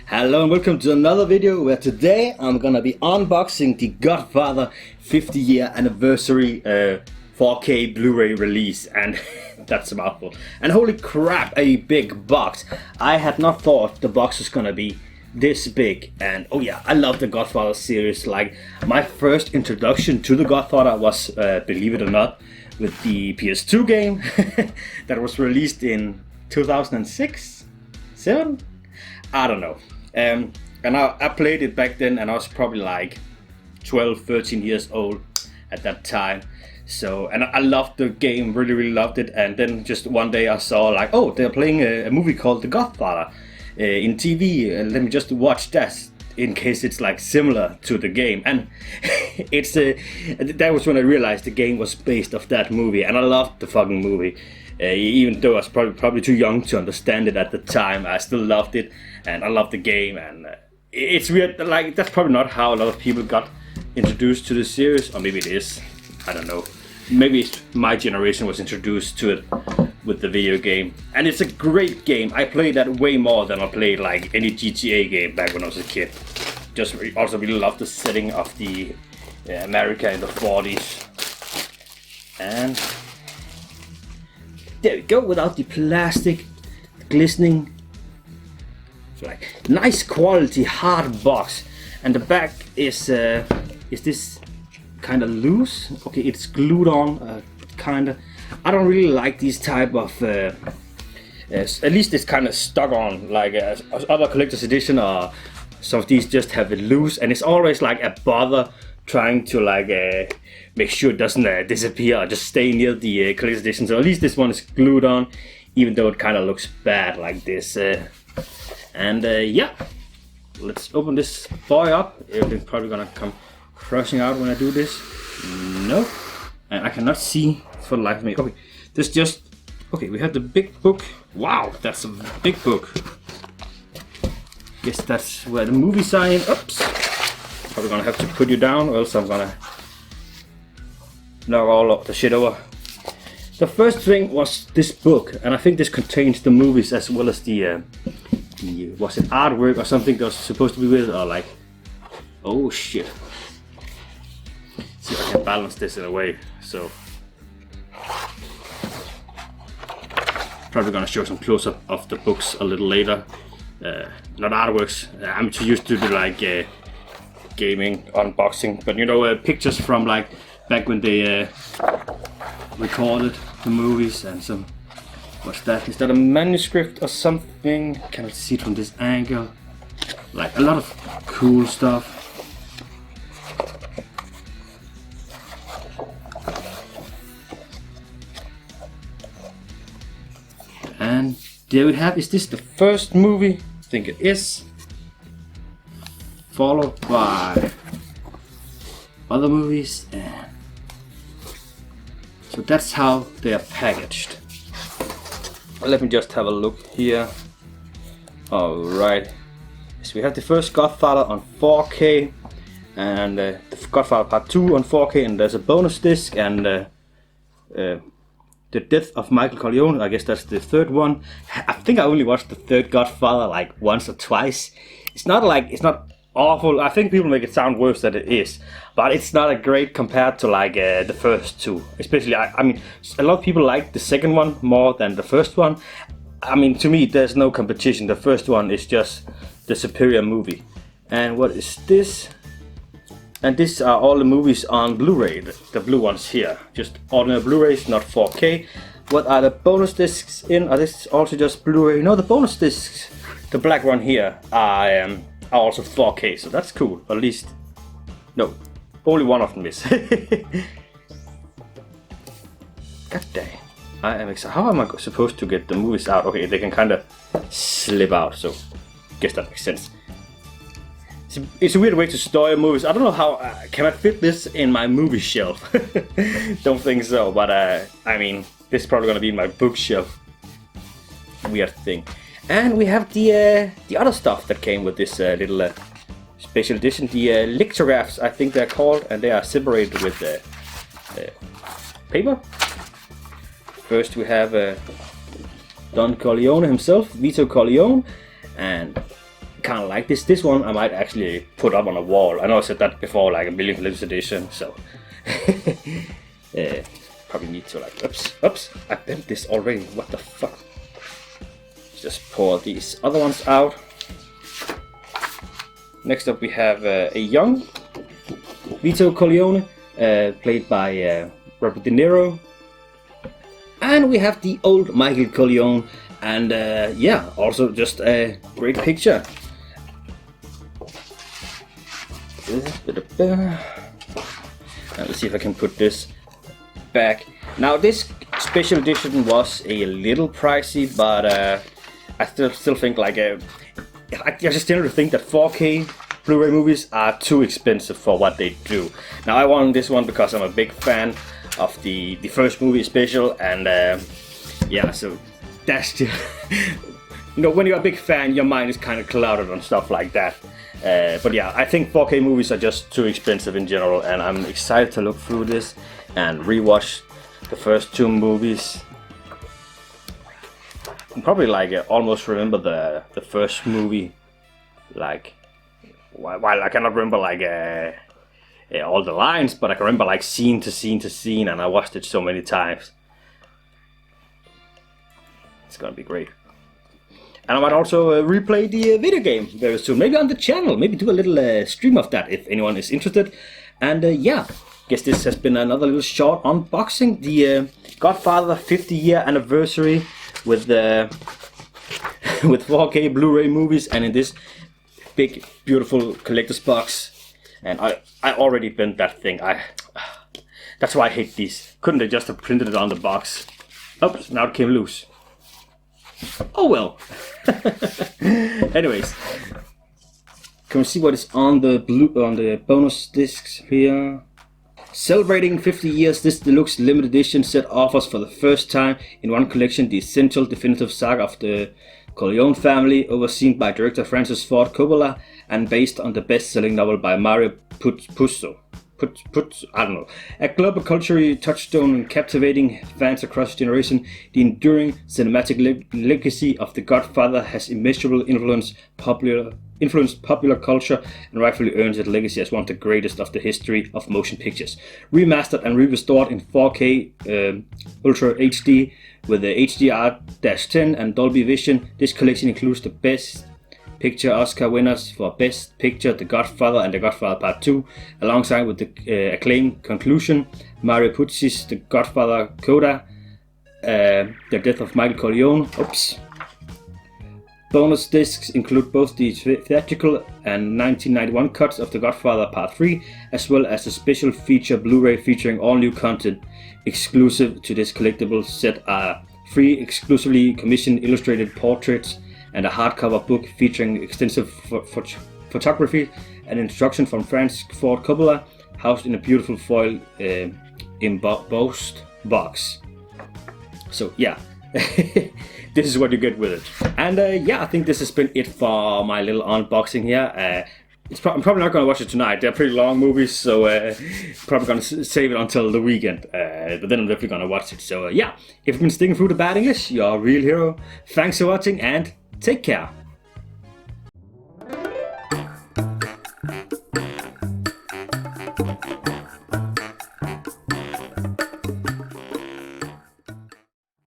Hello and welcome to another video where today I'm gonna be unboxing the Godfather 50 year anniversary 4K Blu-ray release, and that's a mouthful. And holy crap, a big box. I had not thought the box was gonna be this big. And oh yeah, I love the Godfather series. Like, my first introduction to the Godfather was, believe it or not, with the PS2 game that was released in 2006, 7? I don't know. And I played it back then, and I was probably like 12, 13 years old at that time. So, and I loved the game, really loved it. And then just one day I saw like, oh, they're playing a movie called The Godfather in TV. Let me just watch that in case it's like similar to the game. And it's that was when I realized the game was based off that movie, and I loved the fucking movie. Even though I was probably too young to understand it at the time, I still loved it, and I loved the game. And it's weird, like, that's probably not how a lot of people got introduced to the series, or maybe it is, I don't know. Maybe my generation was introduced to it with the video game, and it's a great game. I played that way more than I played like any GTA game back when I was a kid. Just also really loved the setting of the America in the 40s. And there we go, without the plastic glistening, like nice quality hard box. And the back is this kind of loose. Okay, it's glued on, kind of. I don't really like these type of at least it's kind of stuck on, like other collector's edition, or some of these just have it loose, and it's always like a bother trying to like make sure it doesn't disappear or just stay near the collector's edition. So at least this one is glued on, even though it kind of looks bad like this. Yeah, let's open this boy up. Everything's probably gonna come crushing out when I do this. No, and I cannot see for the life of me. Okay, this just, okay, we have the big book. Wow, that's a big book. Guess that's where the movies are in. Oops, probably gonna have to put you down, or else I'm gonna knock all of the shit over. The first thing was this book, and I think this contains the movies as well as the was it artwork or something that was supposed to be with it, or like, oh shit. See if I can balance this in a way. So probably gonna show some close-up of the books a little later. Not artworks. I'm too used to do like gaming unboxing, but you know, pictures from like back when they recorded the movies, and some. What's that? Is that a manuscript or something? Can I see it from this angle? Like a lot of cool stuff. And there we have. Is this the first movie? I think it is. Followed by other movies, and so that's how they are packaged. Let me just have a look here. Alright, so we have the first Godfather on 4K, and the Godfather Part 2 on 4K, and there's a bonus disc, and the Death of Michael Corleone. I guess that's the third one. I think I only watched the third Godfather like once or twice. It's not awful. I think people make it sound worse than it is, but it's not a great compared to like the first two. Especially, I mean, a lot of people like the second one more than the first one. I mean, to me, there's no competition. The first one is just the superior movie. And what is this? And these are all the movies on Blu-ray, the blue ones here. Just ordinary Blu-rays, not 4K. What are the bonus discs in? Are this also just Blu-ray? No, the bonus discs, the black one here, are also 4K, so that's cool. At least, no, only one of them is. God dang, I am excited. How am I supposed to get the movies out? Okay, they can kind of slip out, so I guess that makes sense. It's a weird way to store your movies. I don't know how, can I fit this in my movie shelf? Don't think so, but I mean, this is probably gonna be in my bookshelf. Weird thing. And we have the other stuff that came with this little special edition, the lithographs, I think they're called, and they are separated with paper. First we have Don Corleone himself, Vito Corleone, and kind of like this. This one I might actually put up on a wall. I know I said that before, like a million collector's edition, so probably need to like, oops, I bent this already, what the fuck. Just pour these other ones out. Next up we have a young Vito Corleone, played by Robert De Niro. And we have the old Michael Corleone, and yeah, also just a great picture. Let's see if I can put this back. Now this special edition was a little pricey, but I still think like I just tend to think that 4K Blu-ray movies are too expensive for what they do. Now I wanted this one because I'm a big fan of the first movie special, and yeah, so that's just you know, when you're a big fan, your mind is kind of clouded on stuff like that. But yeah, I think 4K movies are just too expensive in general, and I'm excited to look through this and rewatch the first two movies. I probably like almost remember the first movie, like while I cannot remember like all the lines, but I can remember like scene to scene to scene, and I watched it so many times. It's gonna be great. And I might also replay the video game very soon, maybe on the channel, maybe do a little stream of that if anyone is interested. And yeah, guess this has been another little short unboxing, the Godfather 50-year anniversary with 4K Blu-ray movies, and in this big beautiful collector's box. And I already bent that thing. That's why I hate these. Couldn't they just have printed it on the box? Oops, now it came loose. Oh well. Anyways, can we see what is on the bonus discs here? Celebrating 50 years, this deluxe limited edition set offers for the first time in one collection the essential definitive saga of the Corleone family, overseen by director Francis Ford Coppola and based on the best-selling novel by Mario Puzo. I don't know. A global cultural touchstone captivating fans across generation, the enduring cinematic legacy of The Godfather has immeasurably influenced popular culture and rightfully earns its legacy as one of the greatest of the history of motion pictures. Remastered and restored in 4K Ultra HD with the HDR-10 and Dolby Vision, this collection includes the Best Picture Oscar winners for Best Picture, The Godfather and The Godfather Part 2, alongside with the acclaimed conclusion, Mario Puzi's The Godfather Coda, The Death of Michael Corleone. Oops. Bonus discs include both the theatrical and 1991 cuts of The Godfather Part 3, as well as a special feature Blu-ray featuring all new content. Exclusive to this collectible set are 3 exclusively commissioned illustrated portraits and a hardcover book featuring extensive photography and instruction from Francis Ford Coppola, housed in a beautiful foil embossed box. So yeah, this is what you get with it. And yeah, I think this has been it for my little unboxing here. I'm probably not going to watch it tonight. They're pretty long movies, so probably going to save it until the weekend. But then I'm definitely going to watch it. So yeah, if you've been sticking through the bad English, you're a real hero. Thanks for watching and take care.